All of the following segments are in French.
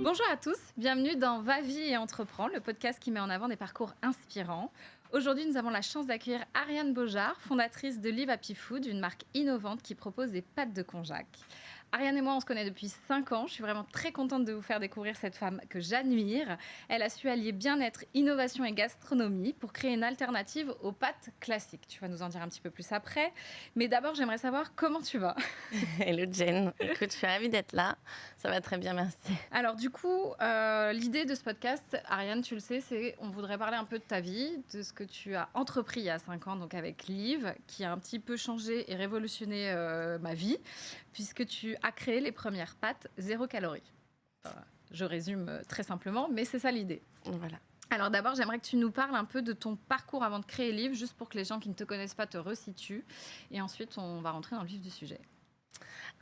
Bonjour à tous, bienvenue dans Va Vie et Entreprends, le podcast qui met en avant des parcours inspirants. Aujourd'hui, nous avons la chance d'accueillir Ariane Beaujard, fondatrice de Live Happy Food, une marque innovante qui propose des pâtes de konjac. Ariane et moi, on se connaît depuis 5 ans. Je suis vraiment très contente de vous faire découvrir cette femme que j'admire. Elle a su allier bien-être, innovation et gastronomie pour créer une alternative aux pâtes classiques. Tu vas nous en dire un petit peu plus après. Mais d'abord, j'aimerais savoir comment tu vas. Hello Jen, écoute, je suis ravie d'être là. Ça va très bien, merci. Alors du coup, l'idée de ce podcast, Ariane, tu le sais, c'est on voudrait parler un peu de ta vie, de ce que tu as entrepris il y a 5 ans, donc avec Live, qui a un petit peu changé et révolutionné ma vie, puisque tu as créé les premières pâtes 0 calories. Je résume très simplement, mais c'est ça l'idée. Voilà. Alors d'abord, j'aimerais que tu nous parles un peu de ton parcours avant de créer Live, juste pour que les gens qui ne te connaissent pas te resituent. Et ensuite, on va rentrer dans le vif du sujet.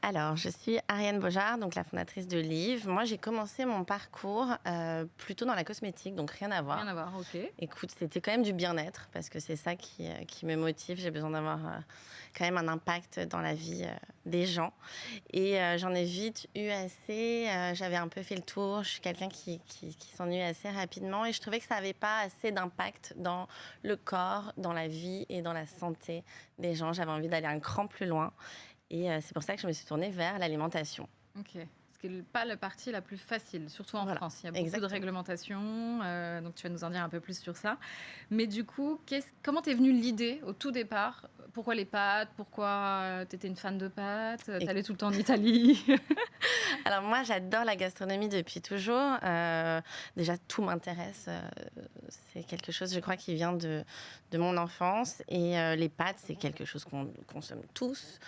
Alors, je suis Ariane Beaujard, donc la fondatrice de Live. Moi, j'ai commencé mon parcours plutôt dans la cosmétique, donc rien à voir. Rien à voir, ok. Écoute, c'était quand même du bien-être, parce que c'est ça qui me motive. J'ai besoin d'avoir quand même un impact dans la vie des gens. Et j'en ai vite eu assez. J'avais un peu fait le tour. Je suis quelqu'un qui s'ennuie assez rapidement. Et je trouvais que ça n'avait pas assez d'impact dans le corps, dans la vie et dans la santé des gens. J'avais envie d'aller un cran plus loin. Et c'est pour ça que je me suis tournée vers l'alimentation. Ok. Ce qui n'est pas la partie la plus facile, surtout en Voilà, France. Il y a beaucoup exactement. de réglementations, donc tu vas nous en dire un peu plus sur ça. Mais du coup, comment t'es venue l'idée au tout départ? Pourquoi les pâtes? Pourquoi t'étais une fan de pâtes? T'allais tout le temps en Italie? Alors moi, j'adore la gastronomie depuis toujours. Déjà, tout m'intéresse. C'est quelque chose, je crois, qui vient de mon enfance. Et les pâtes, c'est quelque chose qu'on consomme tous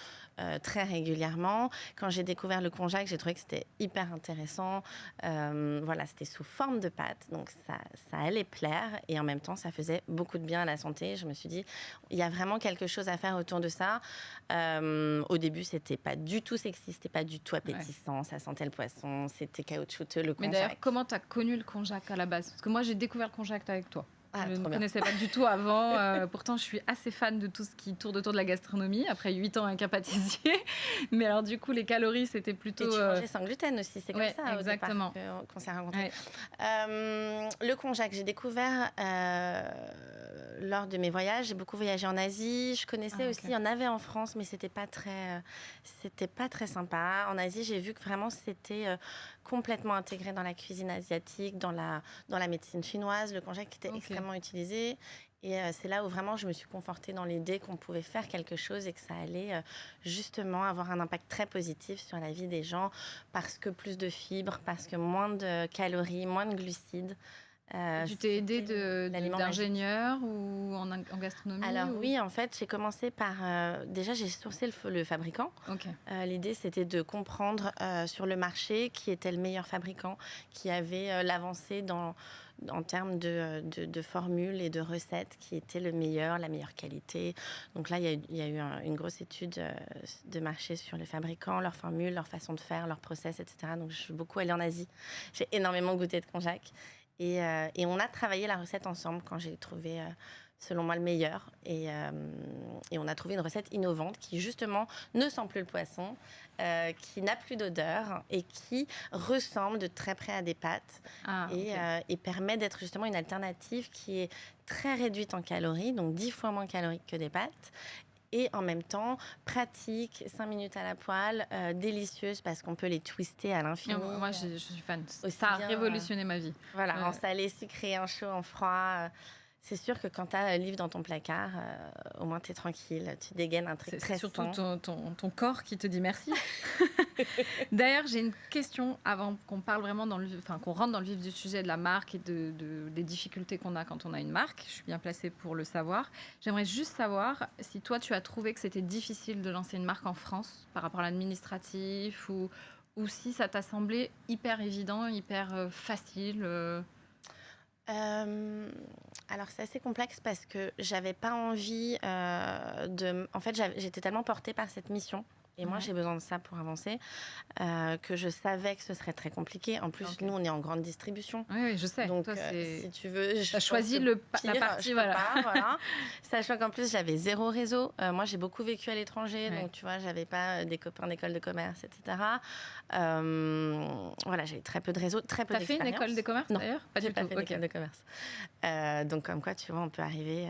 très régulièrement. Quand j'ai découvert le konjac, j'ai trouvé que c'était hyper intéressant. Voilà, c'était sous forme de pâtes, donc ça allait plaire. Et en même temps, ça faisait beaucoup de bien à la santé. Je me suis dit, il y a vraiment quelque chose à faire autour de ça. Au début, c'était pas du tout sexy, c'était pas du tout appétissant. Ça sentait le poisson, c'était caoutchouteux, le Mais konjac. d'ailleurs, comment t'as connu le konjac à la base? Parce que moi, j'ai découvert le konjac avec toi. Ah, Je ne trop bien. connaissais pas du tout avant. Pourtant, je suis assez fan de tout ce qui tourne autour de la gastronomie, après 8 ans avec un pâtissier. Mais alors, du coup, les calories, c'était plutôt... Et tu mangeais sans gluten aussi, c'est comme Ouais, ça exactement. au départ qu'on s'est rencontrés. Ouais. Le konjac, j'ai découvert lors de mes voyages. J'ai beaucoup voyagé en Asie. Je connaissais aussi, il y en avait en France, mais c'était pas très sympa. En Asie, j'ai vu que vraiment c'était complètement intégré dans la cuisine asiatique, dans la médecine chinoise. Le konjac était extrêmement utilisé. Et c'est là où vraiment je me suis confortée dans l'idée qu'on pouvait faire quelque chose et que ça allait justement avoir un impact très positif sur la vie des gens parce que plus de fibres, parce que moins de calories, moins de glucides. Tu t'es aidée d'ingénieur ou en gastronomie? Alors oui, en fait, j'ai commencé par... déjà, j'ai sourcé le fabricant. Ok. L'idée, c'était de comprendre sur le marché qui était le meilleur fabricant, qui avait l'avancée en termes de formules et de recettes, qui était le meilleur, la meilleure qualité. Donc là, il y a eu une grosse étude de marché sur les fabricants, leurs formules, leur façon de faire, leur process, etc. Donc je suis beaucoup allée en Asie. J'ai énormément goûté de konjac. Et on a travaillé la recette ensemble quand j'ai trouvé, selon moi, le meilleur. Et on a trouvé une recette innovante qui, justement, ne sent plus le poisson, qui n'a plus d'odeur et qui ressemble de très près à des pâtes. Et permet d'être justement une alternative qui est très réduite en calories, donc 10 fois moins calorique que des pâtes. Et en même temps, pratique, 5 minutes à la poêle, délicieuse parce qu'on peut les twister à l'infini. Moi, je suis fan. Aussi Ça a bien, révolutionné ma vie. Voilà, en salé, sucré, en chaud, en froid. C'est sûr que quand tu as un livre dans ton placard, au moins tu es tranquille, tu dégaines un truc très C'est surtout sain. ton corps qui te dit merci. D'ailleurs, j'ai une question avant qu'on parle vraiment qu'on rentre dans le vif du sujet de la marque et des difficultés qu'on a quand on a une marque. Je suis bien placée pour le savoir. J'aimerais juste savoir si toi, tu as trouvé que c'était difficile de lancer une marque en France par rapport à l'administratif ou si ça t'a semblé hyper évident, hyper facile. Alors c'est assez complexe parce que j'avais pas envie En fait, j'étais tellement portée par cette mission Et moi, Ouais. j'ai besoin de ça pour avancer, que je savais que ce serait très compliqué. En plus, Ok. nous, on est en grande distribution. Oui, oui, je sais. Donc, Toi, si tu veux, je t'as pense choisi que la pire, partie, je peux voilà. pas, voilà. Sachant qu'en plus, j'avais zéro réseau. Moi, j'ai beaucoup vécu à l'étranger, Ouais. donc tu vois, j'avais pas des copains d'école de commerce, etc. Voilà, j'avais très peu de réseau, très peu T'as fait une d'expérience. école de commerce Non, d'ailleurs? Pas j'ai du pas tout. fait Ok. d'école de commerce. Donc, comme quoi, tu vois, on peut arriver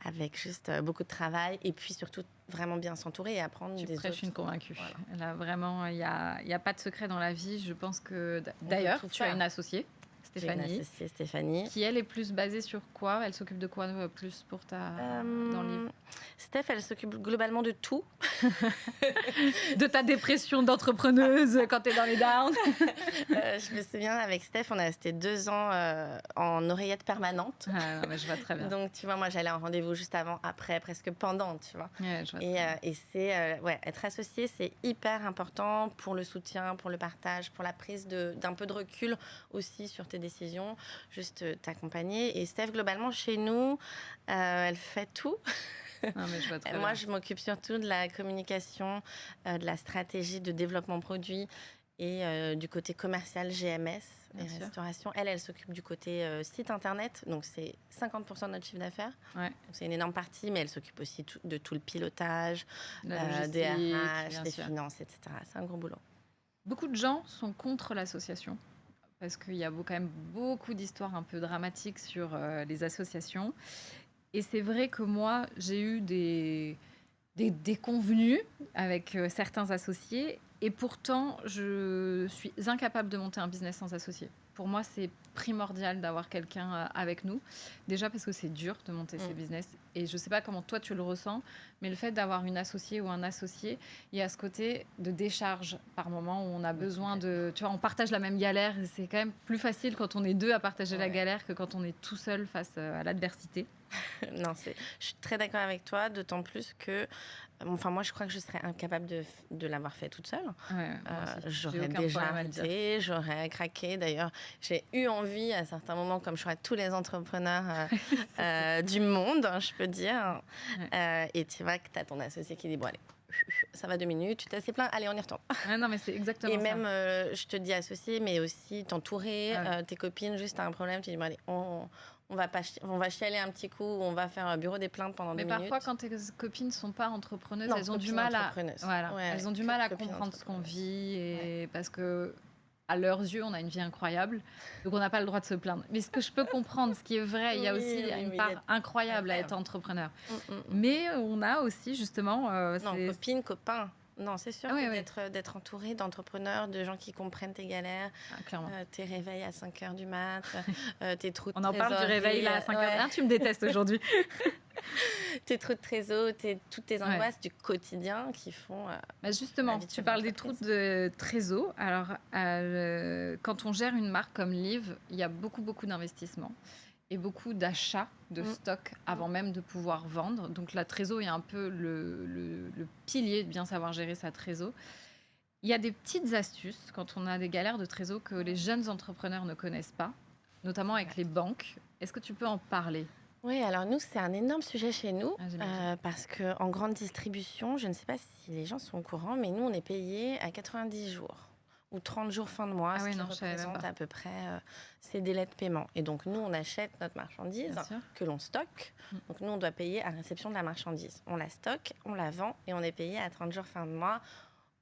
avec juste beaucoup de travail et puis surtout vraiment bien s'entourer et apprendre Tu des prêches autres. une convaincue. Voilà. Là, vraiment, il y a pas de secret dans la vie. Je pense que On peut d'ailleurs, tout tu as faire. une associée, J'ai une Stéphanie, associée, Stéphanie. qui elle est plus basée sur quoi? Elle s'occupe de quoi plus pour dans le livre? Steph, elle s'occupe globalement de tout. De ta dépression d'entrepreneuse quand tu es dans les downs. Je me souviens, avec Steph, on a resté 2 ans en oreillette permanente. Ah non, mais je vois très bien. Donc, tu vois, moi, j'allais en rendez-vous juste avant, après, presque pendant, tu vois. Ouais, je vois très Et, bien. et c'est, ouais, être associé, c'est hyper important pour le soutien, pour le partage, pour la prise d'un peu de recul aussi sur tes décisions, juste t'accompagner. Et Steph, globalement, chez nous, elle fait tout. Non, mais je vois très Moi, bien. je m'occupe surtout de la communication, de la stratégie de développement produit et du côté commercial GMS Bien et sûr. restauration. Elle s'occupe du côté site internet, donc c'est 50% de notre chiffre d'affaires. Ouais. Donc, c'est une énorme partie, mais elle s'occupe aussi de tout le pilotage, La logistique, des RH, bien des sûr. finances, etc. C'est un gros boulot. Beaucoup de gens sont contre l'association parce qu'il y a quand même beaucoup d'histoires un peu dramatiques sur les associations. Et c'est vrai que moi, j'ai eu des convenus avec certains associés et pourtant, je suis incapable de monter un business sans associé. Pour moi, c'est primordial d'avoir quelqu'un avec nous. Déjà parce que c'est dur de monter ces business. Et je ne sais pas comment toi tu le ressens, mais le fait d'avoir une associée ou un associé, il y a ce côté de décharge par moment où on a besoin de... Tu vois, on partage la même galère. Et c'est quand même plus facile quand on est deux à partager la galère que quand on est tout seul face à l'adversité. Non, je suis très d'accord avec toi, d'autant plus que, enfin, moi, je crois que je serais incapable de l'avoir fait toute seule. Ouais, moi aussi. J'ai J'aurais aucun déjà problème à le dire. arrêté, j'aurais craqué. D'ailleurs, j'ai eu envie à certains moments, comme je crois tous les entrepreneurs du monde, hein, je peux dire. Ouais. Et tu vois que tu as ton associé qui dit, bon, allez, ça va 2 minutes, tu t'es assez plein, allez, on y retourne. Ouais, non, mais c'est exactement Et ça. même, je te dis associé, mais aussi t'entourer, Ah ouais. tes copines, juste t'as un problème, tu dis, bon, allez, on va chialer un petit coup, on va faire un bureau des plaintes pendant 2 Mais minutes. parfois, quand tes copines ne sont pas entrepreneuses, Non, elles ont du copines mal à, entrepreneuses. voilà, Ouais, elles ont du mal à copines comprendre ce qu'on entrepreneuses. vit et parce que à leurs yeux, on a une vie incroyable, donc on n'a pas le droit de se plaindre. Mais ce que je peux comprendre, ce qui est vrai, il y a aussi une il y part a incroyable à être incroyable. entrepreneur. Mm. Mais on a aussi justement, Non, copines, copains. Non, c'est sûr Ah oui, que oui. d'être entouré d'entrepreneurs, de gens qui comprennent tes galères, Ah, clairement. tes réveils à 5h du mat, tes trous de On en parle du réveil là à 5h. ouais. Ah, tu me détestes aujourd'hui. Tes trous de trésor, toutes tes Ouais. angoisses du quotidien qui font. Bah justement, vie de tu chef parles des trous d'entreprise. de trésor. Alors, quand on gère une marque comme Liv, il y a beaucoup d'investissements et beaucoup d'achats de stock avant même de pouvoir vendre. Donc, la trésor est un peu le pilier de bien savoir gérer sa trésor. Il y a des petites astuces quand on a des galères de trésor que les jeunes entrepreneurs ne connaissent pas, notamment avec les banques. Est-ce que tu peux en parler? Oui, alors nous, c'est un énorme sujet chez nous, Ah, j'imagine. parce qu'en grande distribution, je ne sais pas si les gens sont au courant, mais nous, on est payé à 90 jours ou 30 jours fin de mois, Ah ce oui, qui non, je savais même représente pas. à peu près ces délais de paiement. Et donc, nous, on achète notre marchandise Bien sûr. que l'on stocke. Donc, nous, on doit payer à réception de la marchandise. On la stocke, on la vend et on est payé à 30 jours fin de mois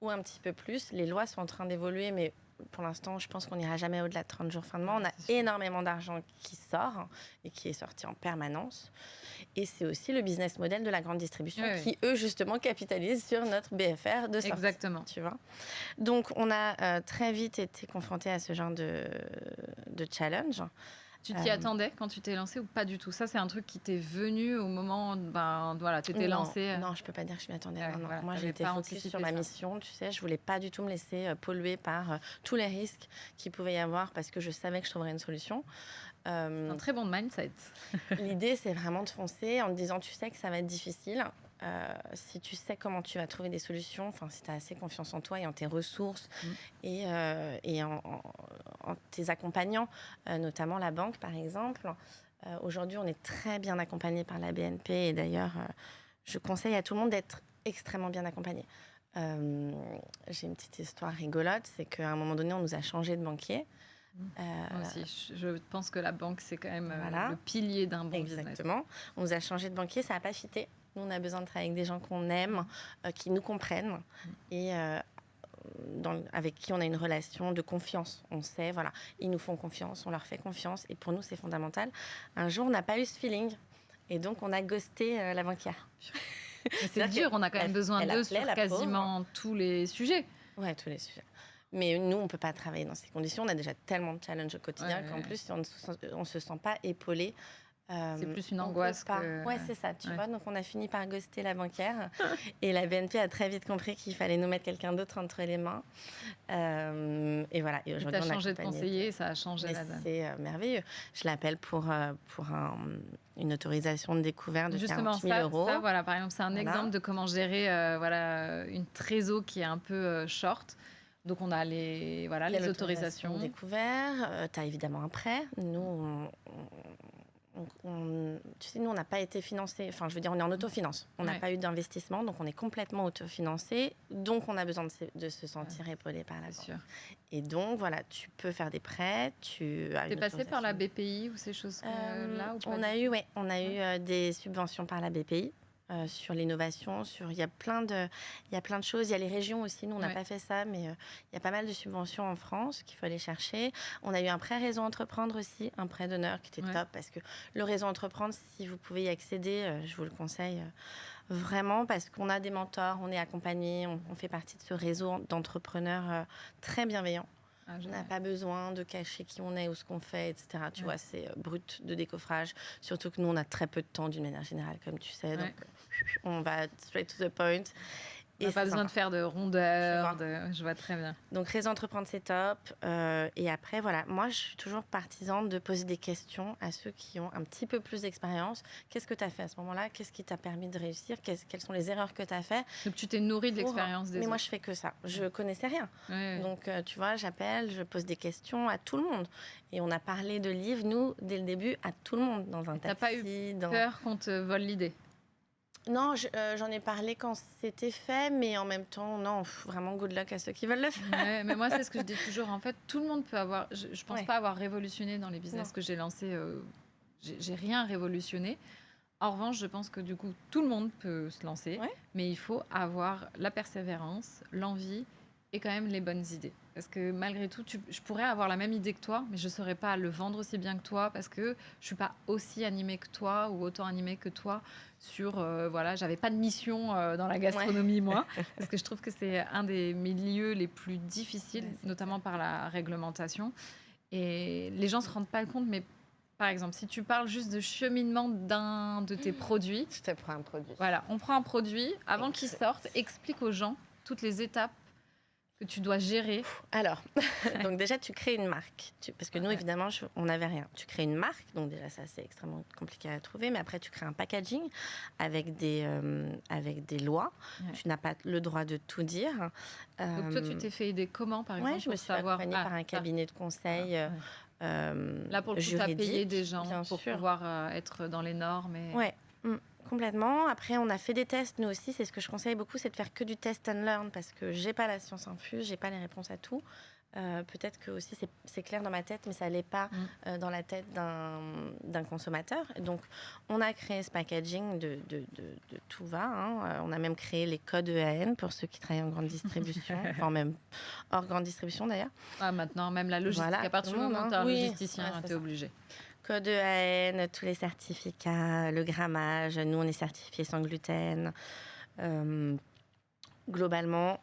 ou un petit peu plus. Les lois sont en train d'évoluer, mais pour l'instant, je pense qu'on n'ira jamais au-delà de 30 jours fin de mois. On a énormément d'argent qui sort et qui est sorti en permanence. Et c'est aussi le business model de la grande distribution qui, eux, justement, capitalisent sur notre BFR de sortie. Exactement. Tu vois. Donc, on a très vite été confrontés à ce genre de challenge. Tu t'y attendais quand tu t'es lancée ou pas du tout? Ça, c'est un truc qui t'est venu au moment, ben voilà, tu t'es lancée. Non, je peux pas dire que je m'y attendais. Ouais, non. voilà, Moi, t'avais j'étais pas focus anticipé sur ma ça. mission. Tu sais, je voulais pas du tout me laisser polluer par tous les risques qu'il pouvait y avoir parce que je savais que je trouverais une solution. Un très bon mindset. L'idée, c'est vraiment de foncer en te disant, tu sais que ça va être difficile. Si tu sais comment tu vas trouver des solutions, enfin, si tu as assez confiance en toi et en tes ressources et en tes accompagnants, notamment la banque, par exemple. Aujourd'hui, on est très bien accompagné par la BNP et d'ailleurs, je conseille à tout le monde d'être extrêmement bien accompagné. J'ai une petite histoire rigolote, c'est qu'à un moment donné, on nous a changé de banquier. Moi aussi, je pense que la banque, c'est quand même Voilà. le pilier d'un bon business. Exactement. On nous a changé de banquier, ça n'a pas fité. Nous, on a besoin de travailler avec des gens qu'on aime, qui nous comprennent et avec qui on a une relation de confiance. On sait, voilà, ils nous font confiance, on leur fait confiance et pour nous, c'est fondamental. Un jour, on n'a pas eu ce feeling et donc on a ghosté la banquière. Mais c'est dur, on a quand même besoin d'eux sur la quasiment tous les sujets. Ouais, tous les sujets. Mais nous, on ne peut pas travailler dans ces conditions. On a déjà tellement de challenges au quotidien qu'en plus, on ne se sent pas épaulé. C'est plus une angoisse que... Ouais, c'est ça, tu vois. Donc, on a fini par ghoster la banquière. Et la BNP a très vite compris qu'il fallait nous mettre quelqu'un d'autre entre les mains. Et voilà. Et aujourd'hui, on a changé de conseiller, ça a changé la donne. C'est merveilleux. Je l'appelle pour une autorisation de découvert de 40 000 euros. Ça, voilà, par exemple, c'est un exemple de comment gérer une trésor qui est un peu short. Donc, on a les autorisations. Découvert. Tu as évidemment un prêt. Nous, tu sais, nous, on n'a pas été financé. Enfin, je veux dire, on est en autofinance. On n'a pas eu d'investissement, donc on est complètement autofinancé. Donc, on a besoin de se sentir épaulé par la banque. Sûr. Et donc, voilà, tu peux faire des prêts. Tu es passé par la BPI ou ces choses-là ou pas On a eu des subventions par la BPI. Sur l'innovation, il y a plein de choses. Il y a les régions aussi. Nous, on n'a pas fait ça, mais il y a pas mal de subventions en France qu'il faut aller chercher. On a eu un prêt réseau entreprendre aussi, un prêt d'honneur qui était top parce que le réseau entreprendre, si vous pouvez y accéder, je vous le conseille vraiment parce qu'on a des mentors, on est accompagné, on fait partie de ce réseau d'entrepreneurs très bienveillants. On n'a pas besoin de cacher qui on est ou ce qu'on fait, etc. Tu vois, c'est brut de décoffrage. Surtout que nous, on a très peu de temps d'une manière générale, comme tu sais. Donc, on va straight to the point. On n'a pas besoin de faire de rondeur, je vois très bien. Donc, réseau entreprendre, c'est top. Et après, voilà, moi, je suis toujours partisane de poser des questions à ceux qui ont un petit peu plus d'expérience. Qu'est-ce que tu as fait à ce moment-là? Qu'est-ce qui t'a permis de réussir? Quelles sont les erreurs que tu as fait? Donc, tu t'es nourri de l'expérience des autres. Mais moi, je fais que ça. Je connaissais rien. Donc, tu vois, j'appelle, je pose des questions à tout le monde. Et on a parlé de livres, nous, dès le début, à tout le monde, dans un taxi. T'as pas eu peur qu'on te vole l'idée? Non, j'en ai parlé quand c'était fait, mais en même temps, non, vraiment good luck à ceux qui veulent le faire. Mais moi, c'est ce que je dis toujours. En fait, tout le monde peut avoir... Je pense pas avoir révolutionné dans les business que j'ai lancés. J'ai rien révolutionné. En revanche, je pense que du coup, tout le monde peut se lancer, mais il faut avoir la persévérance, l'envie et quand même les bonnes idées. Parce que malgré tout, je pourrais avoir la même idée que toi, mais je ne saurais pas le vendre aussi bien que toi parce que je ne suis pas aussi animée que toi ou autant animée que toi sur... j'avais pas de mission dans la gastronomie, moi, parce que je trouve que c'est un des milieux les plus difficiles, notamment par la réglementation. Et les gens ne se rendent pas compte, mais par exemple, si tu parles juste de cheminement d'un de tes produits... Je te prends un produit. Voilà, on prend un produit, avant qu'il sorte, explique aux gens toutes les étapes que tu dois gérer. Alors, donc déjà, tu crées une marque. Parce que nous, évidemment, on n'avait rien. Tu crées une marque, donc déjà, ça, c'est extrêmement compliqué à trouver. Mais après, tu crées un packaging avec des lois. Tu n'as pas le droit de tout dire. Donc toi, tu t'es fait aider comment, par exemple? Oui, je me suis accompagnée par un cabinet de conseil là, pour le coup, tu as payé des gens pour pouvoir être dans les normes. Ouais. Complètement. Après, on a fait des tests, nous aussi. C'est ce que je conseille beaucoup, c'est de faire que du test and learn parce que j'ai pas la science infuse, j'ai pas les réponses à tout. Peut-être que aussi c'est clair dans ma tête, mais ça l'est pas dans la tête d'un consommateur. Donc, on a créé ce packaging de tout va. On a même créé les codes EAN pour ceux qui travaillent en grande distribution, enfin même hors grande distribution d'ailleurs. Maintenant, même la logistique, à partir du moment où tu as un logisticien, tu es obligé. Code EAN, tous les certificats, le grammage. Nous, on est certifié sans gluten. Globalement,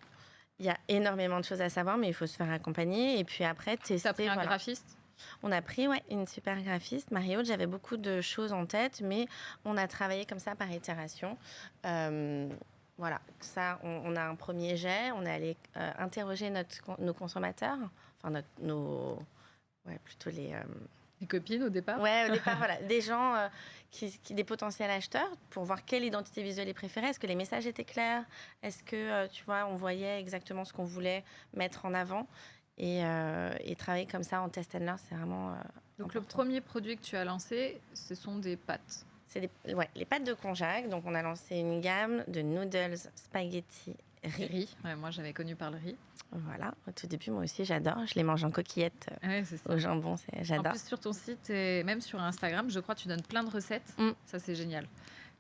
il y a énormément de choses à savoir, mais il faut se faire accompagner. Et puis après, tester. T'as pris un graphiste? On a pris une super graphiste, Marie-Aude. J'avais beaucoup de choses en tête, mais on a travaillé comme ça par itération. Voilà, ça, on a un premier jet. On est allé interroger nos consommateurs, enfin plutôt les copines au départ? Ouais, au départ, voilà. Des gens, des potentiels acheteurs pour voir quelle identité visuelle ils préféraient. Est-ce que les messages étaient clairs? Est-ce que, tu vois, on voyait exactement ce qu'on voulait mettre en avant? Et travailler comme ça en test and learn, c'est vraiment Donc, important. Le premier produit que tu as lancé, ce sont des pâtes. C'est les pâtes de konjac. Donc, on a lancé une gamme de noodles, spaghetti riz. Ouais, moi, j'avais connu par le riz. Voilà, au tout début, moi aussi, j'adore. Je les mange en coquillettes Ouais, c'est ça. au jambon, En j'adore. plus, sur ton site et même sur Instagram, je crois que tu donnes plein de recettes. Mm. Ça, c'est génial.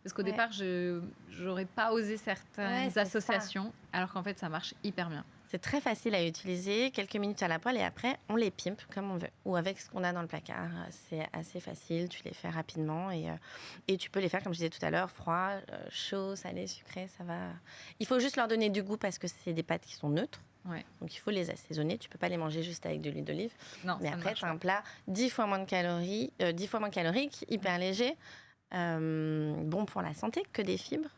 Parce qu'au Ouais. départ, je n'aurais pas osé certaines Ouais, c'est associations, alors qu'en fait, ça marche hyper bien. C'est très facile à utiliser, quelques minutes à la poêle et après, on les pimpe comme on veut ou avec ce qu'on a dans le placard. C'est assez facile, tu les fais rapidement et tu peux les faire, comme je disais tout à l'heure, froid, chaud, salé, sucré, ça va. Il faut juste leur donner du goût parce que c'est des pâtes qui sont neutres. Ouais. Donc il faut les assaisonner. Tu peux pas les manger juste avec de l'huile d'olive. Non, Mais ça ne après, marche tu as pas. un plat 10 fois moins de calories, 10 fois moins calorique, hyper léger, bon pour la santé, que des fibres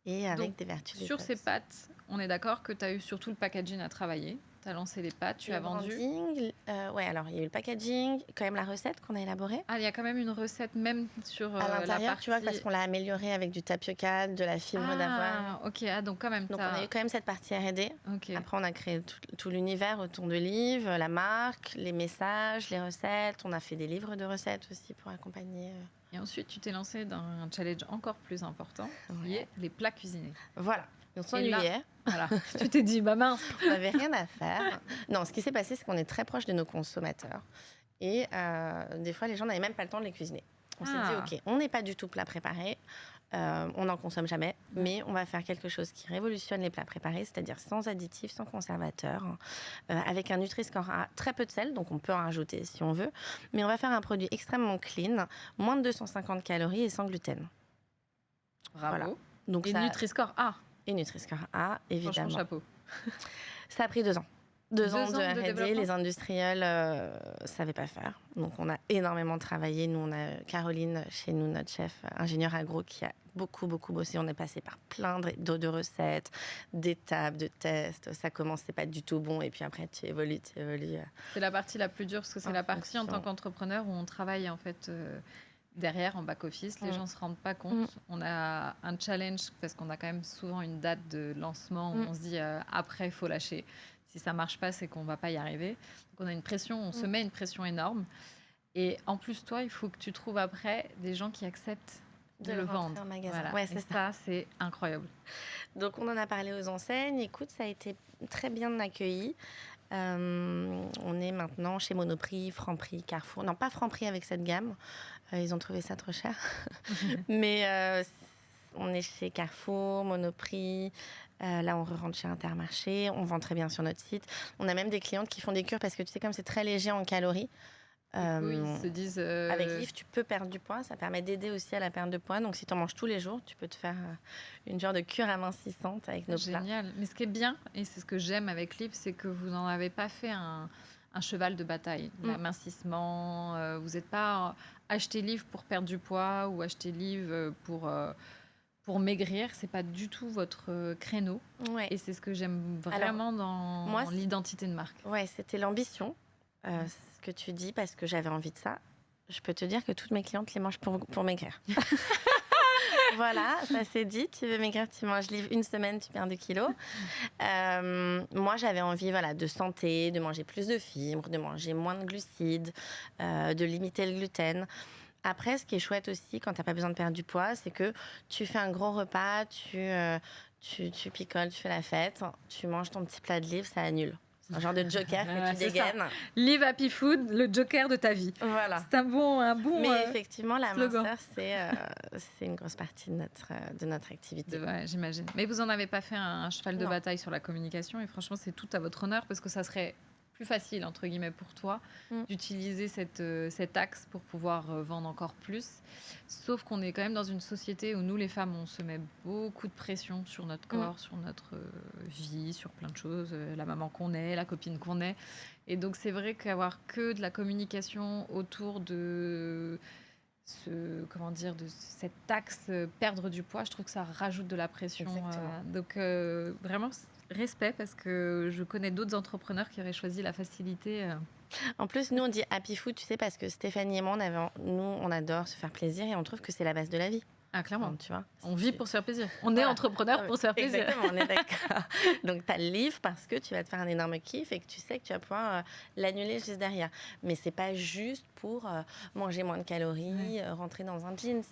et avec Donc, des vertus sur ces détox. pâtes, on est d'accord que tu as eu surtout le packaging à travailler. Tu as lancé les pâtes, tu Le as vendu. branding, ouais, alors il y a eu le packaging, quand même la recette qu'on a élaborée. Ah, il y a quand même une recette, même sur À la l'intérieur, partie. tu vois, parce qu'on l'a améliorée avec du tapioca, de la fibre d'avoine. Ah, ok. Ah, donc quand même, Donc on a eu quand même cette partie R&D. Ok. Après, on a créé tout l'univers autour de Liv, la marque, les messages, les recettes. On a fait des livres de recettes aussi pour accompagner. Et ensuite, tu t'es lancé dans un challenge encore plus important, qui Ouais. est les plats cuisinés. Voilà. On Et là- s'ennuyait. Voilà. Tu t'es dit, bah mince. On n'avait rien à faire. Non, ce qui s'est passé, c'est qu'on est très proche de nos consommateurs. Et des fois, les gens n'avaient même pas le temps de les cuisiner. On s'est Ah. dit, OK, on n'est pas du tout plat préparé. On n'en consomme jamais, mais on va faire quelque chose qui révolutionne les plats préparés, c'est-à-dire sans additifs, sans conservateurs, avec un Nutri-Score A, très peu de sel, donc on peut en rajouter si on veut, mais on va faire un produit extrêmement clean, moins de 250 calories et sans gluten. Bravo. Voilà. Donc Et ça, Nutri-Score A. et Nutri-Score A, Franchement, évidemment. chapeau. Ça a pris 2 ans. 2 ans 2 de ans de R&D, développement. les industriels ne savaient pas faire. Donc on a énormément travaillé. Nous, on a Caroline, chez nous, notre chef ingénieur agro, qui a beaucoup bossé. On est passé par plein de recettes, d'étapes, de tests. Ça commençait pas du tout bon et puis après tu évolues. C'est la partie la plus dure parce que c'est En la partie en fonction. tant qu'entrepreneur où on travaille en fait derrière en back office. Les gens se rendent pas compte. On a un challenge parce qu'on a quand même souvent une date de lancement où on se dit après il faut lâcher. Si ça marche pas, c'est qu'on va pas y arriver. Donc on a une pression, on se met une pression énorme. Et en plus toi, il faut que tu trouves après des gens qui acceptent de le rentrer vendre en magasin. Voilà. Ouais, Et c'est ça, c'est incroyable. Donc on en a parlé aux enseignes. Écoute, ça a été très bien accueilli. On est maintenant chez Monoprix, Franprix, Carrefour. Non, pas Franprix avec cette gamme. Ils ont trouvé ça trop cher. Mais on est chez Carrefour, Monoprix. Là, on rentre chez Intermarché. On vend très bien sur notre site. On a même des clientes qui font des cures parce que tu sais, comme c'est très léger en calories. Oui, ils se disent. Avec Liv, tu peux perdre du poids. Ça permet d'aider aussi à la perte de poids. Donc, si tu en manges tous les jours, tu peux te faire une genre de cure amincissante avec nos plats. Génial. Mais ce qui est bien, et c'est ce que j'aime avec Liv, c'est que vous n'en avez pas fait un cheval de bataille. L'amincissement, vous n'êtes pas acheté Liv pour perdre du poids ou acheté Liv pour maigrir. C'est pas du tout votre créneau. Ouais. Et c'est ce que j'aime vraiment dans l'identité de marque. Ouais, c'était l'ambition, ce que tu dis, parce que j'avais envie de ça. Je peux te dire que toutes mes clientes les mangent pour maigrir. Voilà, ça c'est dit. Tu veux maigrir, tu manges Liv une semaine, tu perds 2 kilos. Moi, j'avais envie de santé, de manger plus de fibres, de manger moins de glucides, de limiter le gluten. Après, ce qui est chouette aussi, quand tu n'as pas besoin de perdre du poids, c'est que tu fais un gros repas, tu picoles, tu fais la fête, tu manges ton petit plat de Liv, ça annule. C'est un genre de joker que tu dégaines. Liv Happy Food, le joker de ta vie. Voilà. C'est un bon Mais effectivement, la slogan. minceur, c'est une grosse partie de notre activité. Ouais, j'imagine. Mais vous n'en avez pas fait un cheval de bataille sur la communication et franchement, c'est tout à votre honneur parce que ça serait plus facile, entre guillemets, pour toi d'utiliser cet axe pour pouvoir vendre encore plus. Sauf qu'on est quand même dans une société où nous, les femmes, on se met beaucoup de pression sur notre corps, sur notre vie, sur plein de choses, la maman qu'on est, la copine qu'on est. Et donc, c'est vrai qu'avoir que de la communication autour de de cet axe perdre du poids, je trouve que ça rajoute de la pression. Donc, vraiment, respect parce que je connais d'autres entrepreneurs qui auraient choisi la facilité. En plus, nous, on dit happy food, tu sais, parce que Stéphanie et moi, on adore se faire plaisir et on trouve que c'est la base de la vie. Ah, clairement. Donc, tu vois, on vit pour se faire plaisir. On est entrepreneur pour se faire plaisir. Exactement, on est d'accord. Donc, tu as le livre parce que tu vas te faire un énorme kiff et que tu sais que tu vas pouvoir l'annuler juste derrière. Mais c'est pas juste pour manger moins de calories, rentrer dans un jean.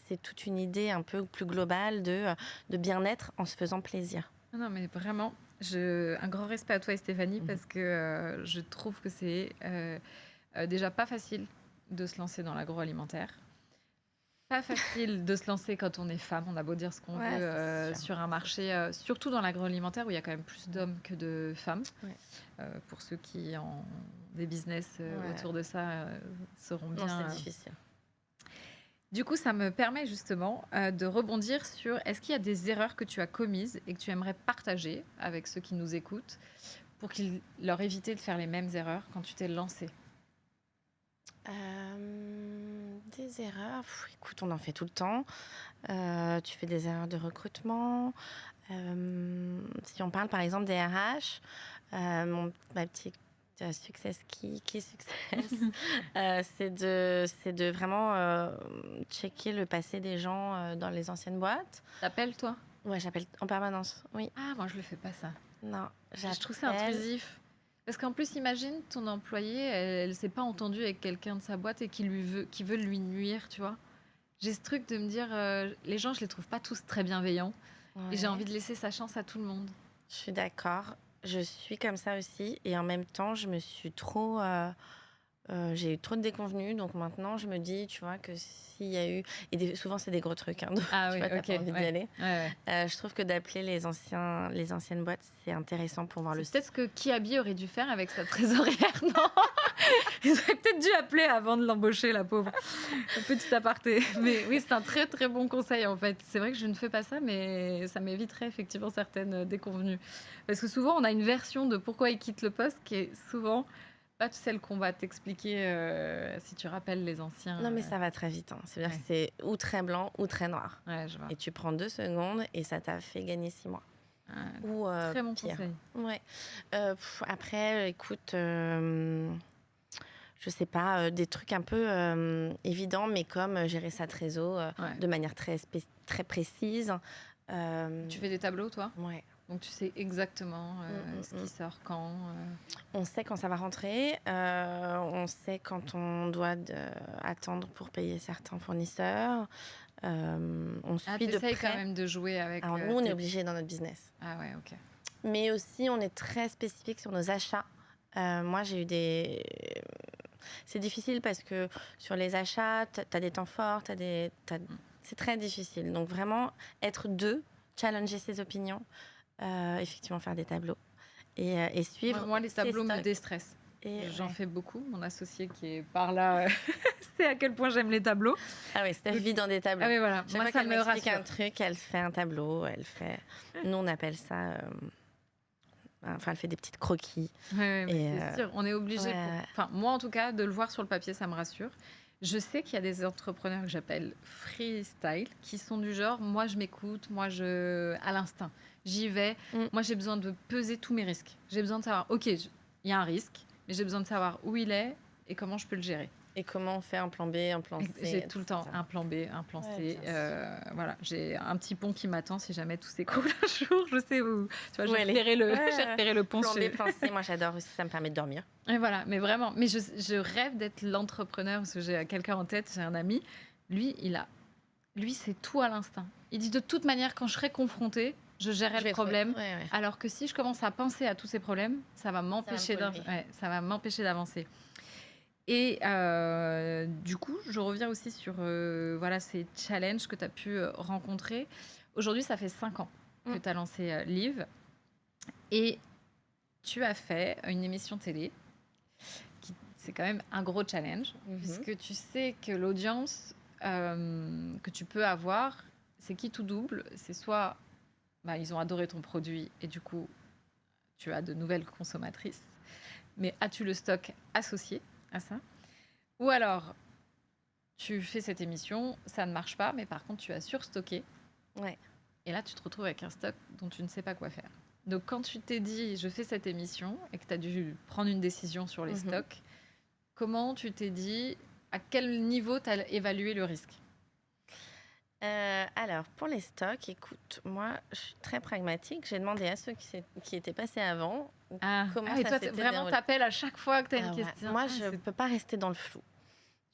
C'est toute une idée un peu plus globale de bien-être en se faisant plaisir. Non, mais vraiment, un grand respect à toi et Stéphanie Mhm. parce que je trouve que c'est déjà pas facile de se lancer dans l'agroalimentaire. Pas facile de se lancer quand on est femme. On a beau dire ce qu'on Ouais, veut c'est sûr. sur un marché, surtout dans l'agroalimentaire où il y a quand même plus d'hommes que de femmes. Ouais. Pour ceux qui ont des business Ouais. autour de ça, sauront Non, bien. c'est difficile. Du coup, ça me permet justement de rebondir sur est-ce qu'il y a des erreurs que tu as commises et que tu aimerais partager avec ceux qui nous écoutent pour qu'ils leur éviter de faire les mêmes erreurs quand tu t'es lancé. Des erreurs, écoute, on en fait tout le temps. Tu fais des erreurs de recrutement. Si on parle par exemple des RH, ma petite success qui success, c'est de vraiment checker le passé des gens dans les anciennes boîtes. T'appelles toi? Ouais, j'appelle en permanence, oui. Ah, moi je le fais pas ça. Non, Je trouve ça intrusif. Parce qu'en plus, imagine ton employé, elle s'est pas entendue avec quelqu'un de sa boîte et qui veut lui nuire, tu vois. J'ai ce truc de me dire, les gens, je les trouve pas tous très bienveillants. Et j'ai Ouais. envie de laisser sa chance à tout le monde. Je suis d'accord. Je suis comme ça aussi. Et en même temps, je me suis trop. J'ai eu trop de déconvenues. Donc maintenant, je me dis, tu vois, que s'il y a eu. Souvent, c'est des gros trucs. Hein, donc, Ah tu oui, vois, t'as ok. pas envie d'y aller. Ouais. Je trouve que d'appeler les anciennes boîtes, c'est intéressant pour voir le. C'est peut-être ce que Kiabi aurait dû faire avec sa trésorière, non? Ils auraient peut-être dû appeler avant de l'embaucher, la pauvre. Un petit aparté. Mais oui, c'est un très très bon conseil en fait. C'est vrai que je ne fais pas ça, mais ça m'éviterait effectivement certaines déconvenues. Parce que souvent, on a une version de pourquoi ils quittent le poste qui est souvent pas celle qu'on va t'expliquer si tu rappelles les anciens. Non, mais ça va très vite. Hein. C'est-à-dire Ouais. que c'est ou très blanc ou très noir. Ouais, je vois. Et tu prends 2 secondes et ça t'a fait gagner 6 mois. Ou Très bon pire. conseil. Ouais. Après, écoute, je sais pas, des trucs un peu évidents, mais comme gérer sa trésor Ouais. de manière très précise. Tu fais des tableaux, toi? Ouais. Donc tu sais exactement ce qui sort quand. On sait quand ça va rentrer, on sait quand on doit attendre pour payer certains fournisseurs. On suit de t'essayes près. quand même de jouer avec. Alors nous, on est obligé dans notre business. Ah ouais, ok. Mais aussi, on est très spécifique sur nos achats. Moi, j'ai eu des... C'est difficile parce que sur les achats, tu as des temps forts, c'est très difficile. Donc vraiment, être deux, challenger ses opinions, effectivement faire des tableaux et suivre. Moi, les tableaux me déstressent. J'en fais beaucoup. Mon associé qui est par là sait à quel point j'aime les tableaux. Ah oui, Steph vit dans des tableaux. Ah oui, voilà. Chaque Moi, fois ça qu'elle me m'explique rassure. un truc, elle fait un tableau. Nous, on appelle ça... Enfin, elle fait des petites croquis. Ouais, mais c'est sûr, on est obligé. Ouais. Enfin, moi, en tout cas, de le voir sur le papier, ça me rassure. Je sais qu'il y a des entrepreneurs que j'appelle freestyle qui sont du genre, moi, je m'écoute, à l'instinct, j'y vais. Moi, j'ai besoin de peser tous mes risques. J'ai besoin de savoir, ok, il y a un risque, mais j'ai besoin de savoir où il est et comment je peux le gérer. Et comment on fait un plan B, un plan C. J'ai tout le temps un plan B, un plan C. Voilà, j'ai un petit pont qui m'attend si jamais tout s'écroule un jour. Je sais où. Tu vois, j'ai repéré le pont. Plan B, plan C, moi j'adore aussi, ça me permet de dormir. Et voilà, mais vraiment. Mais je rêve d'être l'entrepreneur parce que j'ai quelqu'un en tête, j'ai un ami. Lui, c'est tout à l'instinct. Il dit de toute manière, quand je serai confrontée, je gérerai le problème. Alors que si je commence à penser à tous ces problèmes, ça va m'empêcher d'avancer. Et du coup, je reviens aussi sur ces challenges que tu as pu rencontrer. Aujourd'hui, ça fait 5 ans que tu as lancé Live. Et tu as fait une émission télé. C'est quand même un gros challenge. Puisque tu sais que l'audience que tu peux avoir, c'est qui tout double. C'est soit ils ont adoré ton produit et du coup, tu as de nouvelles consommatrices. Mais as-tu le stock associé à ça? Ou alors, tu fais cette émission, ça ne marche pas, mais par contre, tu as surstocké. Ouais. Et là, tu te retrouves avec un stock dont tu ne sais pas quoi faire. Donc, quand tu t'es dit, je fais cette émission, et que tu as dû prendre une décision sur les stocks, comment tu t'es dit, à quel niveau tu as évalué le risque? Alors, pour les stocks, écoute, moi, je suis très pragmatique. J'ai demandé à ceux qui étaient passés avant comment et ça toi, s'était vraiment, déroulé. t'appelles à chaque fois que tu as une question. Moi, je ne peux pas rester dans le flou.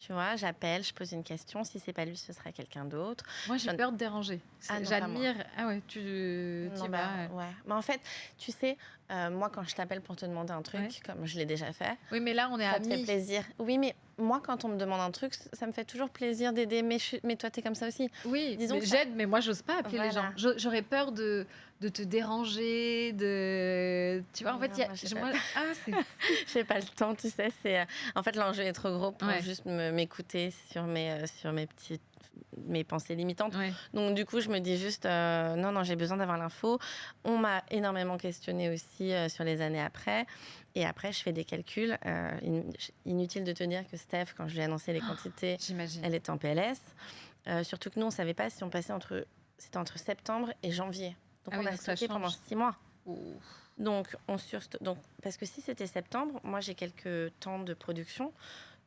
Tu vois, j'appelle, je pose une question. Si c'est pas lui, ce sera quelqu'un d'autre. Moi, j'ai peur de déranger. Ah non, pas moi. J'admire. Ah ouais, tu Non, y bah, vas. ouais. Mais en fait, tu sais, moi, quand je t'appelle pour te demander un truc, Ouais. comme je l'ai déjà fait, Oui, mais là, on est ça te fait amis. plaisir. Oui, mais moi, quand on me demande un truc, ça me fait toujours plaisir d'aider. Mais toi, t'es comme ça aussi. Oui, Disons mais que ça- j'aide, mais moi, j'ose pas appeler les gens. Voilà. J'aurais peur de te déranger, tu vois, en fait, Non, il y a... moi, j'ai moi- Ah, c'est... j'ai pas le temps, tu sais. En fait, l'enjeu est trop gros pour Ouais. juste m'écouter sur mes pensées limitantes. Ouais. Donc, du coup, je me dis juste, non, j'ai besoin d'avoir l'info. On m'a énormément questionné aussi sur les années après. Et après, je fais des calculs. Inutile de te dire que Steph, quand je lui ai annoncé les quantités, J'imagine. elle était en PLS. Surtout que nous, on savait pas si on passait c'était entre septembre et janvier. Donc, Ah on oui, a donc ça stocké pendant change. 6 mois. Ouh. Donc, parce que si c'était septembre, moi j'ai quelques temps de production,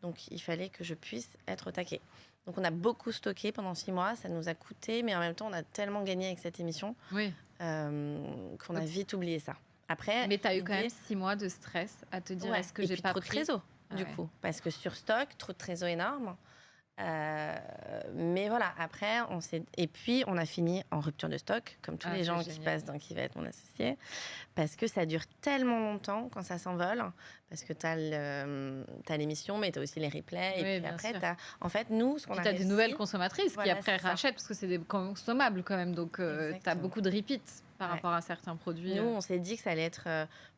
donc il fallait que je puisse être au taquet. Donc, on a beaucoup stocké pendant 6 mois, ça nous a coûté, mais en même temps, on a tellement gagné avec cette émission Oui. qu'on a vite oublié ça. Après, Mais tu as eu quand l'idée- même 6 mois de stress à te dire Ouais. est-ce que Et j'ai puis pas trop de pris trésor, Ah du ouais. coup, parce que sur stock, trop de trésor énorme. Mais voilà, après, et puis on a fini en rupture de stock, comme tous Ah, les c'est gens qui génial. passent dans qui va être mon associé, parce que ça dure tellement longtemps quand ça s'envole, parce que tu as l'émission, mais tu as aussi les replays, Oui, et puis bien après, sûr. en fait, nous, ce qu'on Puis a tu as des réussi, nouvelles consommatrices qui voilà, après c'est ça. rachètent parce que c'est des consommables quand même. Donc tu as Exactement. beaucoup de repeats par Ouais. rapport à certains produits. Nous, on s'est dit que ça allait être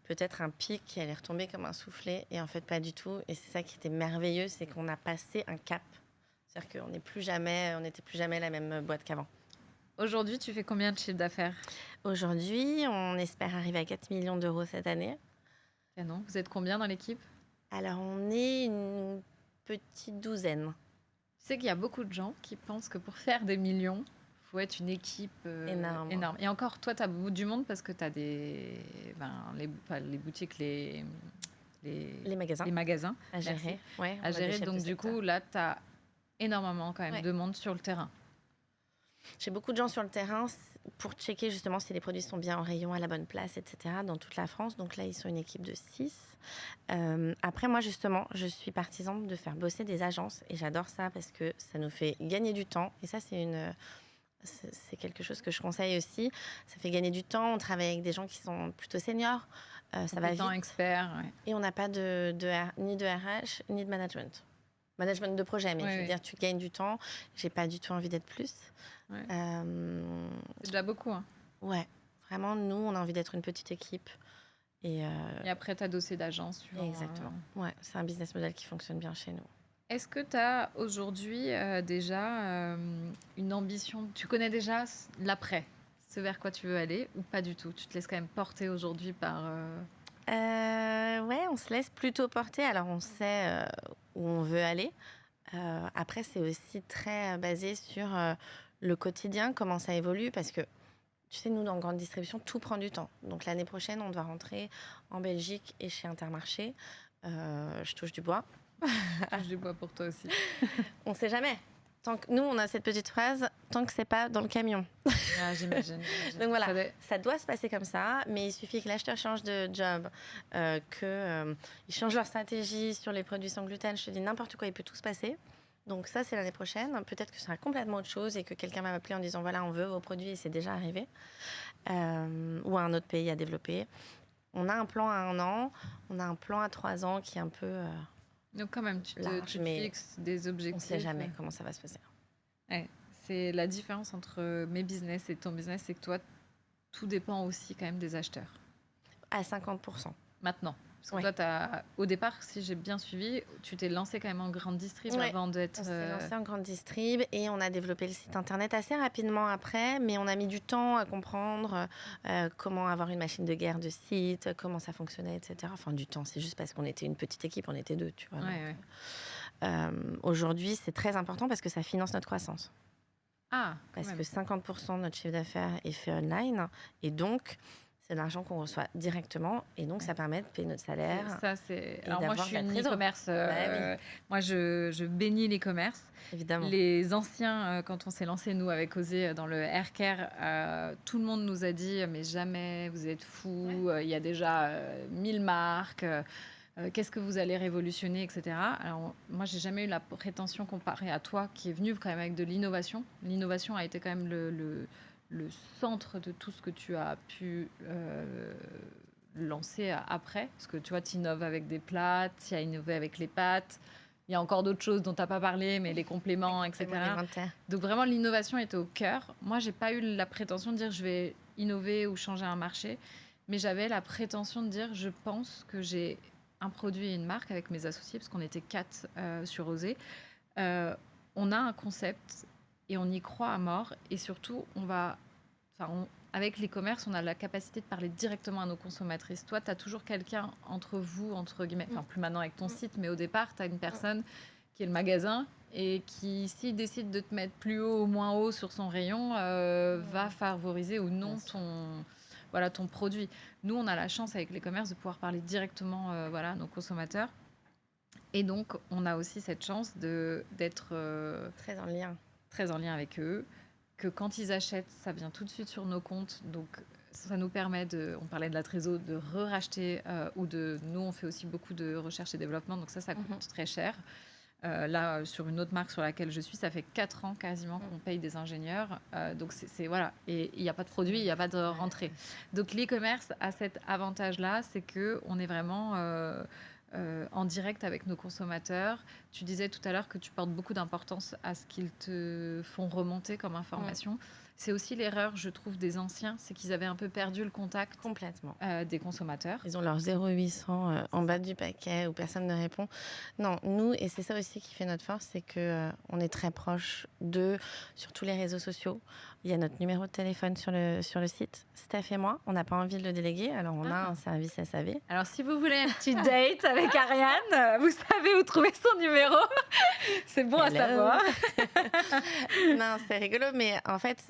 peut-être un pic qui allait retomber comme un soufflet, et en fait, pas du tout. Et c'est ça qui était merveilleux, c'est qu'on a passé un cap. C'est-à-dire qu'on n'était plus jamais la même boîte qu'avant. Aujourd'hui, tu fais combien de chiffre d'affaires? Aujourd'hui, on espère arriver à 4 millions d'euros cette année. Ah non, vous êtes combien dans l'équipe? Alors, on est une petite douzaine. Tu sais qu'il y a beaucoup de gens qui pensent que pour faire des millions, il faut être une équipe énorme. Et encore, toi, tu as du monde parce que tu as les boutiques, les magasins. Les magasins À gérer. Ouais, à gérer. Donc, du coup, là, tu as énormément quand même de monde sur le terrain. J'ai beaucoup de gens sur le terrain pour checker justement si les produits sont bien en rayon, à la bonne place, etc. dans toute la France. Donc là, ils sont une équipe de 6. Après, moi, justement, je suis partisan de faire bosser des agences et j'adore ça parce que ça nous fait gagner du temps. Et ça, c'est quelque chose que je conseille aussi. Ça fait gagner du temps. On travaille avec des gens qui sont plutôt seniors. Ça va vite. Experts. Ouais. Et on n'a pas ni de RH, ni de management. Management de projet, mais je veux dire, tu gagnes du temps. J'ai pas du tout envie d'être plus. Ouais. C'est déjà beaucoup. Hein. Ouais, vraiment, nous, on a envie d'être une petite équipe. Et après, tu as dossier d'agence. Exactement. Ouais, c'est un business model qui fonctionne bien chez nous. Est-ce que tu as aujourd'hui déjà une ambition? Tu connais déjà l'après, ce vers quoi tu veux aller ou pas du tout? Tu te laisses quand même porter aujourd'hui par... Ouais, on se laisse plutôt porter. Alors, on sait où on veut aller. Après, c'est aussi très basé sur le quotidien, comment ça évolue, parce que, tu sais, nous, dans grande distribution, tout prend du temps. Donc, l'année prochaine, on doit rentrer en Belgique et chez Intermarché. Je touche du bois. Je touche du bois pour toi aussi. On ne sait jamais. Nous, on a cette petite phrase, tant que c'est pas dans le camion. Ah, j'imagine. Donc voilà, ça doit se passer comme ça, mais il suffit que l'acheteur change de job, qu'ils changent leur stratégie sur les produits sans gluten. Je te dis n'importe quoi, il peut tout se passer. Donc ça, c'est l'année prochaine. Peut-être que ce sera complètement autre chose et que quelqu'un va m'appeler en disant voilà, on veut vos produits et c'est déjà arrivé. Ou à un autre pays à développer. On a un plan à 1 an, on a un plan à 3 ans qui est un peu... Donc quand même, tu te fixes des objectifs. On ne sait jamais comment ça va se passer. Ouais, c'est la différence entre mes business et ton business, c'est que toi, tout dépend aussi quand même des acheteurs. À 50%. Maintenant. Parce que toi, au départ, si j'ai bien suivi, tu t'es lancé quand même en grande distrib avant d'être... On s'est lancé en grande distrib et on a développé le site internet assez rapidement après, mais on a mis du temps à comprendre comment avoir une machine de guerre de site, comment ça fonctionnait, etc. Enfin, du temps, c'est juste parce qu'on était une petite équipe, on était 2, tu vois. Aujourd'hui, c'est très important parce que ça finance notre croissance. Parce que 50% de notre chiffre d'affaires est fait online et donc... C'est de l'argent qu'on reçoit directement et donc ça permet de payer notre salaire. Alors moi, je suis une e-commerce. Moi, je bénis l'e-commerce. Évidemment. Les anciens, quand on s'est lancé, nous, avec Osée, dans le haircare, tout le monde nous a dit « Mais jamais, vous êtes fous, il y a déjà 1000 marques. qu'est-ce que vous allez révolutionner, etc. Alors, moi, j'ai jamais eu la prétention comparée à toi, qui est venu quand même avec de l'innovation. L'innovation a été quand même le centre de tout ce que tu as pu lancer après. Parce que tu vois, tu innoves avec des plats, tu as innové avec les pâtes. Il y a encore d'autres choses dont tu n'as pas parlé, mais les compléments, etc. Donc vraiment, l'innovation était au cœur. Moi, j'ai pas eu la prétention de dire je vais innover ou changer un marché, mais j'avais la prétention de dire je pense que j'ai un produit et une marque avec mes associés, parce qu'on était 4 sur Osée. On a un concept et on y croit à mort. Et surtout, avec l'e-commerce, on a la capacité de parler directement à nos consommatrices. Toi, tu as toujours quelqu'un entre vous, entre guillemets, enfin plus maintenant avec ton site, mais au départ, tu as une personne qui est le magasin et qui, s'il décide de te mettre plus haut ou moins haut sur son rayon, va favoriser ou non ton produit. Nous, on a la chance avec l'e-commerce de pouvoir parler directement à nos consommateurs. Et donc, on a aussi cette chance d'être très en lien avec eux, que quand ils achètent, ça vient tout de suite sur nos comptes. Donc, ça nous permet on parlait de la trésor, de re-racheter nous, on fait aussi beaucoup de recherche et développement, donc ça coûte très cher. Là, sur une autre marque sur laquelle je suis, ça fait 4 ans quasiment qu'on paye des ingénieurs. Donc, voilà. Et il n'y a pas de produit, il n'y a pas de rentrée. Donc, l'e-commerce a cet avantage-là, c'est qu'on est vraiment en direct avec nos consommateurs. Tu disais tout à l'heure que tu portes beaucoup d'importance à ce qu'ils te font remonter comme information. C'est aussi l'erreur, je trouve, des anciens, c'est qu'ils avaient un peu perdu le contact complètement des consommateurs. Ils ont leur 0800 en bas du paquet où personne ne répond. Non, nous, et c'est ça aussi qui fait notre force, c'est que on est très proche d'eux sur tous les réseaux sociaux. Il y a notre numéro de téléphone sur le site. Steph et moi, on n'a pas envie de le déléguer, alors on a un service SAV. Alors, si vous voulez un petit date avec Ariane, vous savez où trouver son numéro. C'est bon à savoir. Non, c'est rigolo, mais en fait,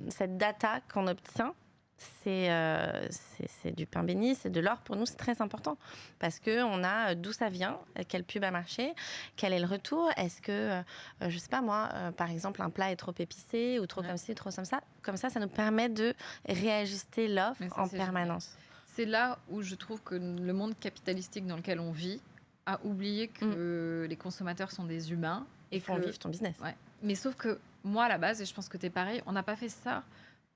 cette data qu'on obtient, c'est du pain béni, c'est de l'or. Pour nous, c'est très important parce qu'on a d'où ça vient, quelle pub a marché, quel est le retour. Est-ce que, je sais pas moi, par exemple, un plat est trop épicé ou trop comme ci, trop comme ça. Comme ça nous permet de réajuster l'offre en permanence. Génial. C'est là où je trouve que le monde capitalistique dans lequel on vit a oublié que les consommateurs sont des humains. Et font vivre ton business. Ouais. Mais sauf que moi, à la base, et je pense que tu es pareil, on n'a pas fait ça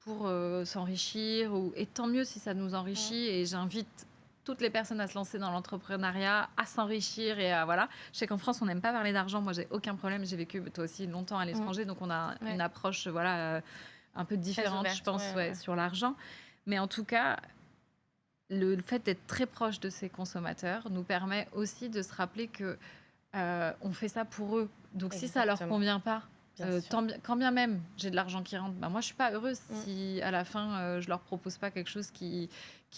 pour s'enrichir. Et tant mieux si ça nous enrichit. Et j'invite toutes les personnes à se lancer dans l'entrepreneuriat, à s'enrichir. Et voilà. Je sais qu'en France, on n'aime pas parler d'argent. Moi, j'ai aucun problème. J'ai vécu, toi aussi, longtemps à l'étranger. Donc, on a une approche un peu différente, ouverte, je pense, sur l'argent. Mais en tout cas, le fait d'être très proche de ces consommateurs nous permet aussi de se rappeler que on fait ça pour eux. Donc, si ça leur convient pas, quand bien même j'ai de l'argent qui rentre, moi je suis pas heureuse si à la fin je leur propose pas quelque chose qui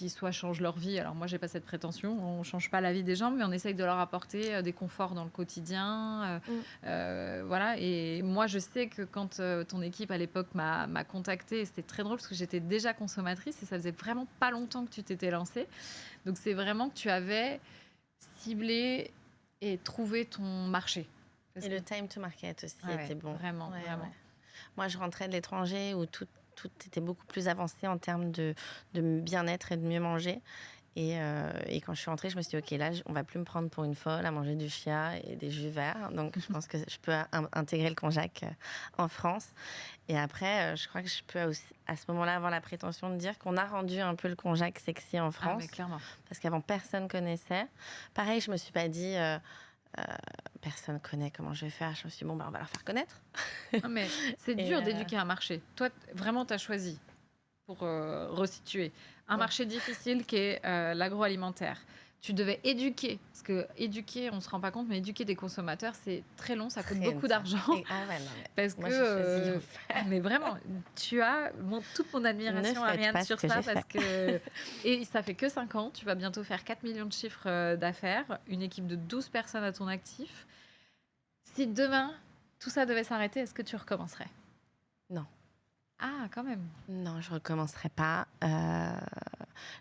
soit change leur vie. Alors moi j'ai pas cette prétention, on change pas la vie des gens, mais on essaye de leur apporter des conforts dans le quotidien. Voilà. Et moi je sais que quand ton équipe à l'époque m'a contactée, c'était très drôle parce que j'étais déjà consommatrice et ça faisait vraiment pas longtemps que tu t'étais lancée. Donc c'est vraiment que tu avais ciblé et trouvé ton marché. Et le time to market aussi était bon. Vraiment. Moi, je rentrais de l'étranger où tout était beaucoup plus avancé en termes de bien-être et de mieux manger. Et quand je suis rentrée, je me suis dit, OK, là, on va plus me prendre pour une folle à manger du chia et des jus verts. Donc, je pense que je peux intégrer le konjac en France. Et après, je crois que je peux aussi, à ce moment-là, avoir la prétention de dire qu'on a rendu un peu le konjac sexy en France. Mais clairement. Parce qu'avant, personne connaissait. Pareil, je me suis pas dit... personne connaît comment je vais faire. Je me suis dit, on va leur faire connaître. Non, mais c'est dur d'éduquer un marché. Toi, vraiment, tu as choisi, pour resituer, un marché difficile qui est l'agroalimentaire. Tu devais éduquer, parce que éduquer, on ne se rend pas compte, mais éduquer des consommateurs, c'est très long, ça coûte beaucoup d'argent. Parce que, mais vraiment, tu as toute mon admiration, Ariane, sur ça, parce que et ça fait que 5 ans, tu vas bientôt faire 4 millions de chiffres d'affaires, une équipe de 12 personnes à ton actif. Si demain, tout ça devait s'arrêter, est-ce que tu recommencerais? Non. Ah, quand même. Non, je recommencerai pas.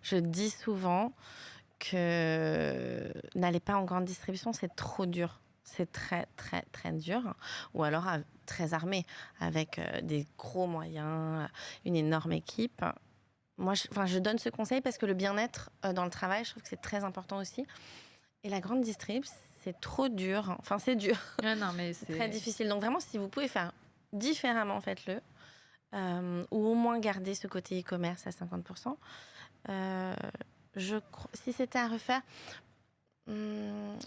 Je dis souvent que n'allez pas en grande distribution, c'est trop dur. C'est très, très, très dur. Ou alors très armé, avec des gros moyens, une énorme équipe. moi, je donne ce conseil parce que le bien-être dans le travail, je trouve que c'est très important aussi. Et la grande distrib, c'est trop dur. Enfin, c'est dur. Ah non, mais C'est très difficile. Donc vraiment, si vous pouvez faire différemment, faites-le. Ou au moins garder ce côté e-commerce à 50%. Euh, si c'était à refaire, hum,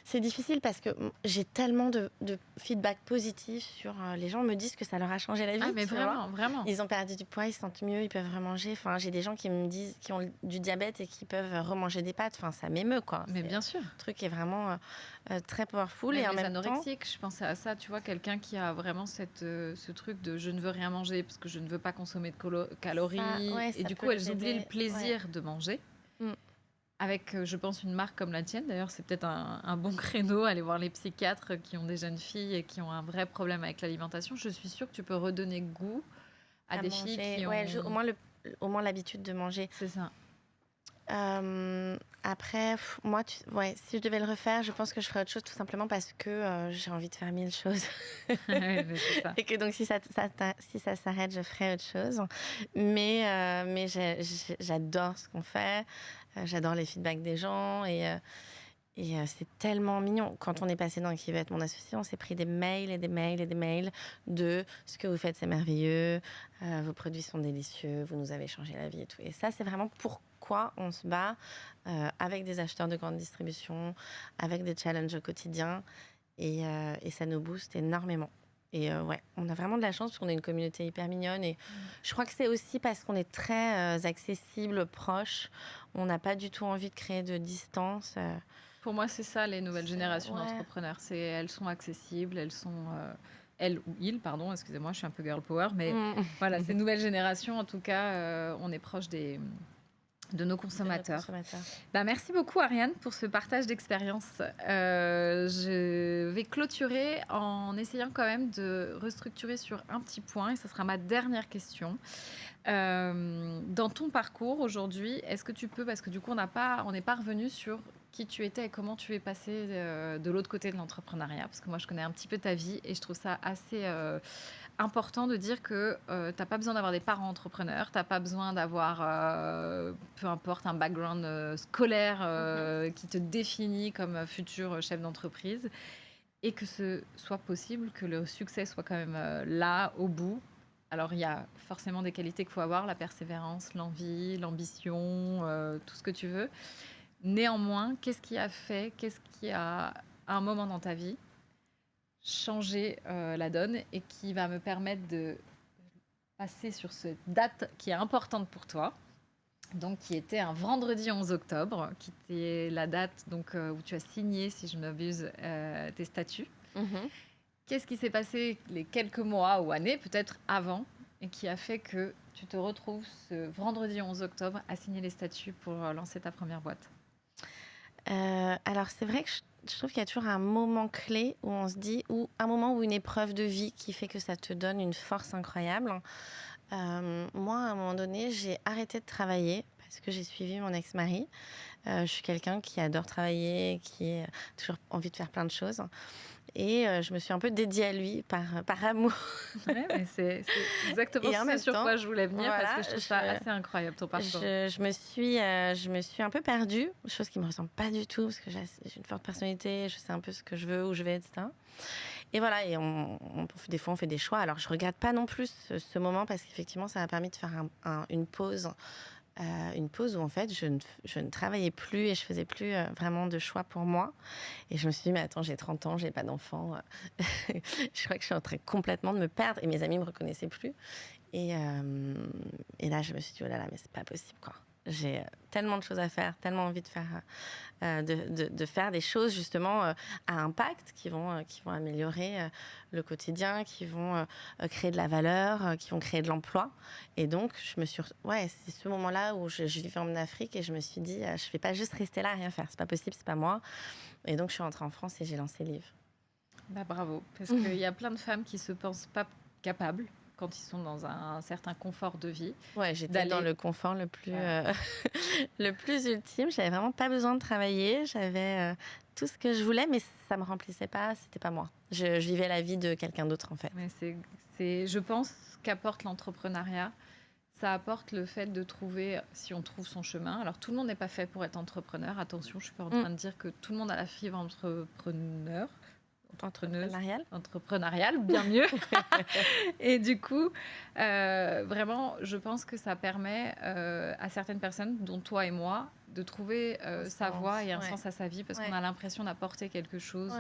c'est difficile parce que j'ai tellement de feedback positif sur les gens me disent que ça leur a changé la vie. Ah, mais vraiment, vraiment. Ils ont perdu du poids, ils se sentent mieux, ils peuvent remanger. Enfin, j'ai des gens qui me disent qui ont du diabète et qui peuvent remanger des pâtes. Enfin, ça m'émeut, quoi. Mais bien sûr. Le truc est vraiment très powerful. Même et en les même temps, anorexiques, je pensais à ça, tu vois, quelqu'un qui a vraiment ce truc de je ne veux rien manger parce que je ne veux pas consommer de calories. ouais, et ça du peut coup, elles les oublient aider. le plaisir de manger. Mm. Avec, je pense, une marque comme la tienne. D'ailleurs, c'est peut-être un bon créneau, aller voir les psychiatres qui ont des jeunes filles et qui ont un vrai problème avec l'alimentation. Je suis sûre que tu peux redonner goût à des filles qui ont... Ouais, au moins l'habitude de manger. C'est ça. Après, moi, ouais, si je devais le refaire, je pense que je ferais autre chose tout simplement parce que j'ai envie de faire 1000 choses. Ouais, mais c'est ça. Et que donc, si ça s'arrête, je ferais autre chose. Mais j'adore ce qu'on fait. J'adore les feedbacks des gens. Et c'est tellement mignon. Quand on est passé dans Qui veut être mon associé, on s'est pris des mails et des mails et des mails de ce que vous faites, c'est merveilleux, vos produits sont délicieux, vous nous avez changé la vie et tout. Et ça, c'est vraiment pourquoi on se bat avec des acheteurs de grande distribution, avec des challenges au quotidien. Et ça nous booste énormément. Et ouais, on a vraiment de la chance parce qu'on a une communauté hyper mignonne. Et je crois que c'est aussi parce qu'on est très accessible, proche. On n'a pas du tout envie de créer de distance. Pour moi, c'est ça, les nouvelles générations ouais. d'entrepreneurs. Elles sont accessibles, elles sont... elles ou ils, pardon, excusez-moi, je suis un peu girl power, mais voilà, ces nouvelles générations, en tout cas, on est proche de nos consommateurs. Bah, merci beaucoup, Ariane, pour ce partage d'expérience. Je vais clôturer en essayant quand même de restructurer sur un petit point, et ce sera ma dernière question. Dans ton parcours aujourd'hui, est-ce que tu peux, parce que du coup, on n'est pas revenu sur qui tu étais et comment tu es passé de l'autre côté de l'entrepreneuriat, parce que moi, je connais un petit peu ta vie et je trouve ça assez important de dire que tu n'as pas besoin d'avoir des parents entrepreneurs, tu n'as pas besoin d'avoir, peu importe, un background scolaire qui te définit comme futur chef d'entreprise, et que ce soit possible, que le succès soit quand même là, au bout. Alors, il y a forcément des qualités qu'il faut avoir, la persévérance, l'envie, l'ambition, tout ce que tu veux. Néanmoins, qu'est-ce qui a, à un moment dans ta vie, changé la donne et qui va me permettre de passer sur cette date qui est importante pour toi, donc qui était un vendredi 11 octobre, qui était la date donc, où tu as signé, si je ne m'abuse, tes statuts. Qu'est-ce qui s'est passé les quelques mois ou années, peut-être avant, et qui a fait que tu te retrouves ce vendredi 11 octobre à signer les statuts pour lancer ta première boîte? Alors, c'est vrai que je trouve qu'il y a toujours un moment clé où on se dit, ou un moment ou une épreuve de vie qui fait que ça te donne une force incroyable. Moi, à un moment donné, j'ai arrêté de travailler parce que j'ai suivi mon ex-mari. Je suis quelqu'un qui adore travailler, qui a toujours envie de faire plein de choses. Et je me suis un peu dédiée à lui par amour. Ouais, mais c'est exactement ce sur quoi je voulais venir, parce que je trouve ça assez incroyable, ton parcours. Je me suis un peu perdue, chose qui ne me ressemble pas du tout, parce que j'ai une forte personnalité, je sais un peu ce que je veux, où je vais, etc. Et voilà, et des fois on fait des choix. Alors je ne regrette pas non plus ce moment, parce qu'effectivement ça m'a permis de faire une pause. Une pause où en fait je ne travaillais plus et je faisais plus vraiment de choix pour moi. Et je me suis dit, mais attends, j'ai 30 ans, j'ai pas d'enfant. Je crois que je suis en train complètement de me perdre et mes amis me reconnaissaient plus. Et là, je me suis dit, oh là là, mais c'est pas possible, quoi. J'ai tellement de choses à faire, tellement envie de faire, de faire des choses justement à impact qui vont améliorer le quotidien, qui vont créer de la valeur, qui vont créer de l'emploi. Et donc, c'est ce moment-là où je vivais en Afrique et je me suis dit, je vais pas juste rester là à rien faire, c'est pas possible, c'est pas moi. Et donc, je suis rentrée en France et j'ai lancé Live. Bah, bravo, parce qu'il y a plein de femmes qui se pensent pas capables, quand ils sont dans un certain confort de vie. Ouais, j'étais dans le confort le plus, le plus ultime. J'avais vraiment pas besoin de travailler. J'avais tout ce que je voulais, mais ça me remplissait pas. C'était pas moi. Je vivais la vie de quelqu'un d'autre, en fait. Mais je pense qu'apporte l'entrepreneuriat, ça apporte le fait de trouver, si on trouve son chemin. Alors, tout le monde n'est pas fait pour être entrepreneur. Attention, je ne suis pas en train de dire que tout le monde a la fibre entrepreneuriale, bien mieux. Et du coup, vraiment, je pense que ça permet à certaines personnes, dont toi et moi, de trouver sa voie et un sens à sa vie parce qu'on a l'impression d'apporter quelque chose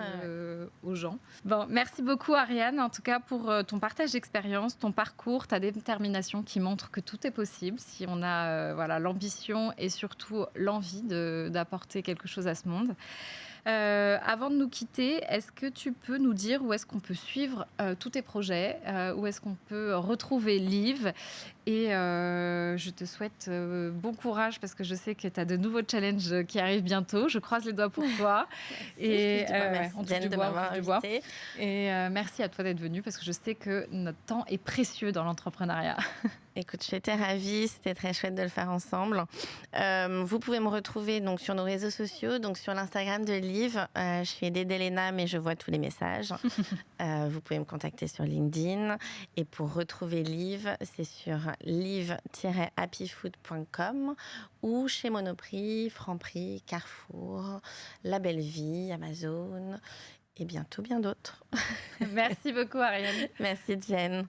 aux gens. Bon, merci beaucoup Ariane, en tout cas pour ton partage d'expérience, ton parcours, ta détermination qui montre que tout est possible si on a l'ambition et surtout l'envie d'apporter quelque chose à ce monde. Avant de nous quitter, est-ce que tu peux nous dire où est-ce qu'on peut suivre tous tes projets, où est-ce qu'on peut retrouver Liv? Et je te souhaite bon courage parce que je sais que tu as de nouveaux challenges qui arrivent bientôt. Je croise les doigts pour toi. Et merci Jen de m'avoir invitée. Et merci à toi d'être venue parce que je sais que notre temps est précieux dans l'entrepreneuriat. Écoute, j'étais ravie, c'était très chouette de le faire ensemble. Vous pouvez me retrouver donc sur nos réseaux sociaux, donc sur l'Instagram de Liv. Je suis aidée d'Elena, mais je vois tous les messages. Vous pouvez me contacter sur LinkedIn. Et pour retrouver Liv, c'est sur liv-happyfood.com ou chez Monoprix, Franprix, Carrefour, La Belle Vie, Amazon et bientôt bien d'autres. Merci beaucoup Ariane. Merci Jen.